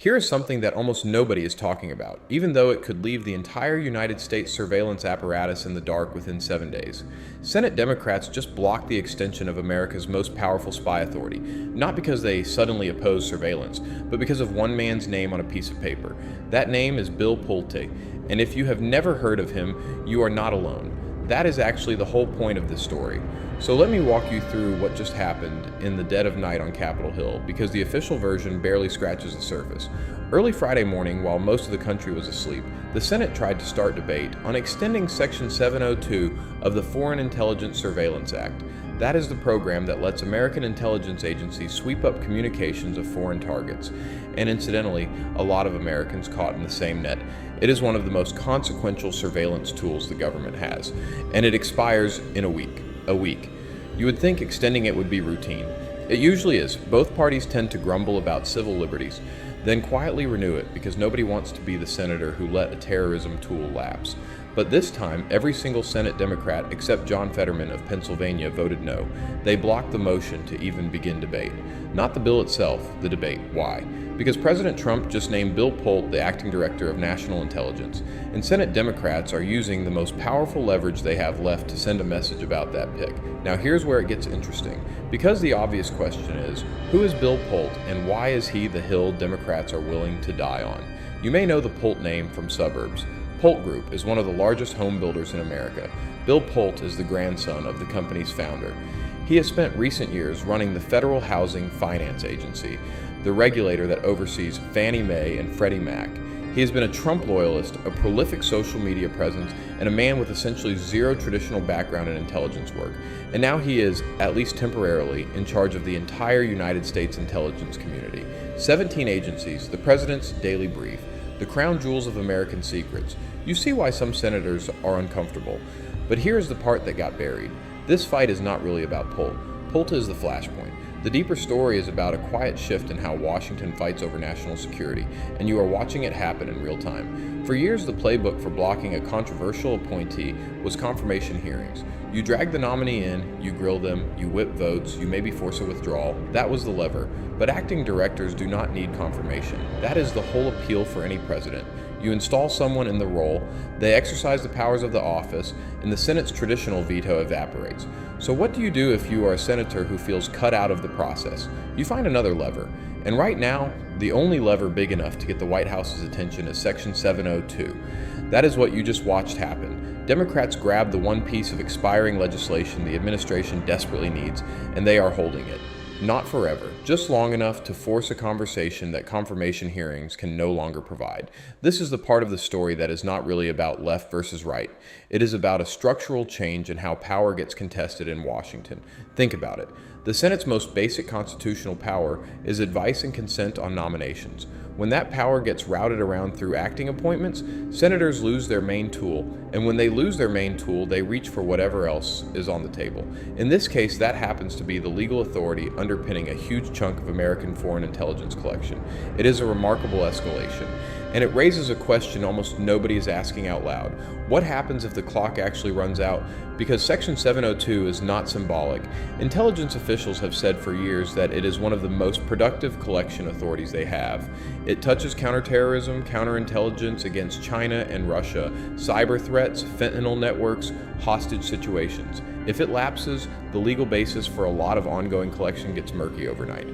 Here is something that almost nobody is talking about, even though it could leave the entire United States surveillance apparatus in the dark within 7 days. Senate Democrats just blocked the extension of America's most powerful spy authority, not because they suddenly oppose surveillance, but because of one man's name on a piece of paper. That name is Bill Pulte, and if you have never heard of him, you are not alone. That is actually the whole point of this story. So let me walk you through what just happened in the dead of night on Capitol Hill, because the official version barely scratches the surface. Early Friday morning, while most of the country was asleep, the Senate tried to start debate on extending Section 702 of the Foreign Intelligence Surveillance Act. That is the program that lets American intelligence agencies sweep up communications of foreign targets. And incidentally, a lot of Americans caught in the same net. It is one of the most consequential surveillance tools the government has, and it expires in a week. You would think extending it would be routine. It usually is. Both parties tend to grumble about civil liberties, then quietly renew it because nobody wants to be the senator who let a terrorism tool lapse. But this time, every single Senate Democrat except John Fetterman of Pennsylvania voted no. They blocked the motion to even begin debate. Not the bill itself, the debate. Why? Because President Trump just named Bill Pulte the acting director of national intelligence, and Senate Democrats are using the most powerful leverage they have left to send a message about that pick. Now here's where it gets interesting, because the obvious question is, who is Bill Pulte and why is he the hill Democrats are willing to die on? You may know the Pulte name from suburbs. Pulte Group is one of the largest home builders in America. Bill Pulte is the grandson of the company's founder. He has spent recent years running the Federal Housing Finance Agency, the regulator that oversees Fannie Mae and Freddie Mac. He has been a Trump loyalist, a prolific social media presence, and a man with essentially zero traditional background in intelligence work. And now he is, at least temporarily, in charge of the entire United States intelligence community. 17 agencies, the president's daily brief, the crown jewels of American secrets. You see why some senators are uncomfortable. But here's the part that got buried. This fight is not really about Pulte. Pulte is the flashpoint. The deeper story is about a quiet shift in how Washington fights over national security, and you are watching it happen in real time. For years, the playbook for blocking a controversial appointee was confirmation hearings. You drag the nominee in, you grill them, you whip votes, you maybe force a withdrawal. That was the lever. But acting directors do not need confirmation. That is the whole appeal for any president. You install someone in the role, they exercise the powers of the office, and the Senate's traditional veto evaporates. So what do you do if you are a senator who feels cut out of the process? You find another lever. And right now, the only lever big enough to get the White House's attention is Section 702. That is what you just watched happen. Democrats grabbed the one piece of expiring legislation the administration desperately needs, and they are holding it. Not forever, just long enough to force a conversation that confirmation hearings can no longer provide. This is the part of the story that is not really about left versus right. It is about a structural change in how power gets contested in Washington. Think about it. The Senate's most basic constitutional power is advice and consent on nominations. When that power gets routed around through acting appointments, senators lose their main tool, and when they lose their main tool, they reach for whatever else is on the table. In this case, that happens to be the legal authority underpinning a huge chunk of American foreign intelligence collection. It is a remarkable escalation, and it raises a question almost nobody is asking out loud. What happens if the clock actually runs out? Because Section 702 is not symbolic. Intelligence officials have said for years that it is one of the most productive collection authorities they have. It touches counterterrorism, counterintelligence against China and Russia, cyber threats, fentanyl networks, hostage situations. If it lapses, the legal basis for a lot of ongoing collection gets murky overnight.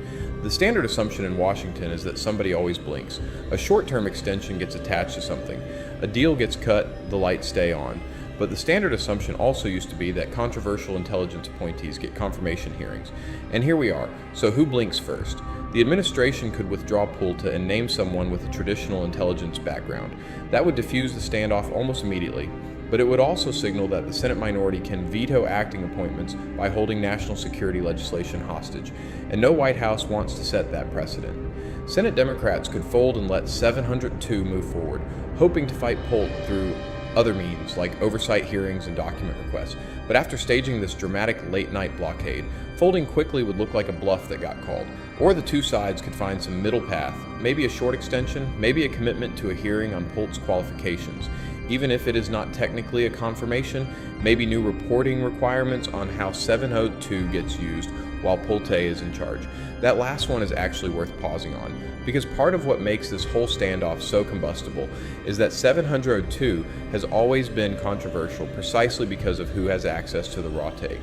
The standard assumption in Washington is that somebody always blinks. A short-term extension gets attached to something. A deal gets cut, the lights stay on. But the standard assumption also used to be that controversial intelligence appointees get confirmation hearings. And here we are. So who blinks first? The administration could withdraw Pulte and name someone with a traditional intelligence background. That would diffuse the standoff almost immediately. But it would also signal that the Senate minority can veto acting appointments by holding national security legislation hostage. And no White House wants to set that precedent. Senate Democrats could fold and let 702 move forward, hoping to fight Pulte through other means like oversight hearings and document requests. But after staging this dramatic late-night blockade, folding quickly would look like a bluff that got called. Or the two sides could find some middle path, maybe a short extension, maybe a commitment to a hearing on Pulte's qualifications. Even if it is not technically a confirmation, maybe new reporting requirements on how 702 gets used, while Pulte is in charge. That last one is actually worth pausing on, because part of what makes this whole standoff so combustible is that 702 has always been controversial precisely because of who has access to the raw take.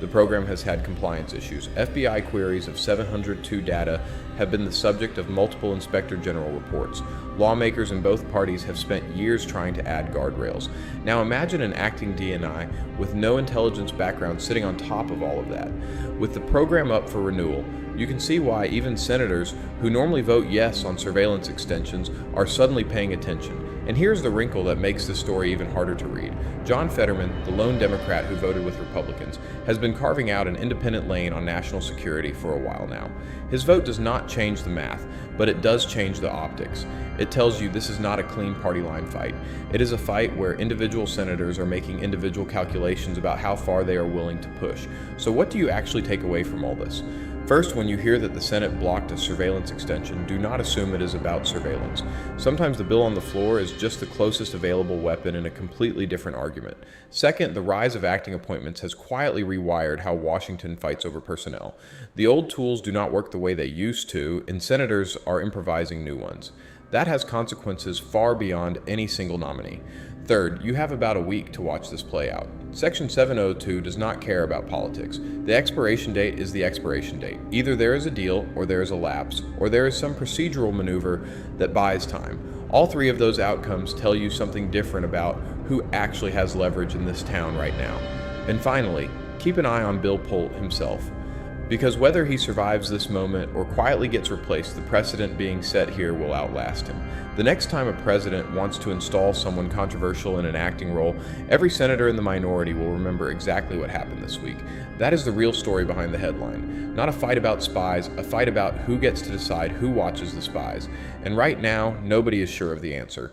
The program has had compliance issues. FBI queries of 702 data have been the subject of multiple Inspector General reports. Lawmakers in both parties have spent years trying to add guardrails. Now imagine an acting DNI with no intelligence background sitting on top of all of that. With the program up for renewal, you can see why even senators who normally vote yes on surveillance extensions are suddenly paying attention. And here's the wrinkle that makes this story even harder to read. John Fetterman, the lone Democrat who voted with Republicans, has been carving out an independent lane on national security for a while now. His vote does not change the math, but it does change the optics. It tells you this is not a clean party line fight. It is a fight where individual senators are making individual calculations about how far they are willing to push. So what do you actually take away from all this? First, when you hear that the Senate blocked a surveillance extension, do not assume it is about surveillance. Sometimes the bill on the floor is just the closest available weapon in a completely different argument. Second, the rise of acting appointments has quietly rewired how Washington fights over personnel. The old tools do not work the way they used to, and senators are improvising new ones. That has consequences far beyond any single nominee. Third, you have about a week to watch this play out. Section 702 does not care about politics. The expiration date is the expiration date. Either there is a deal, or there is a lapse, or there is some procedural maneuver that buys time. All three of those outcomes tell you something different about who actually has leverage in this town right now. And finally, keep an eye on Bill Pulte himself. Because whether he survives this moment or quietly gets replaced, the precedent being set here will outlast him. The next time a president wants to install someone controversial in an acting role, every senator in the minority will remember exactly what happened this week. That is the real story behind the headline. Not a fight about spies, a fight about who gets to decide who watches the spies. And right now, nobody is sure of the answer.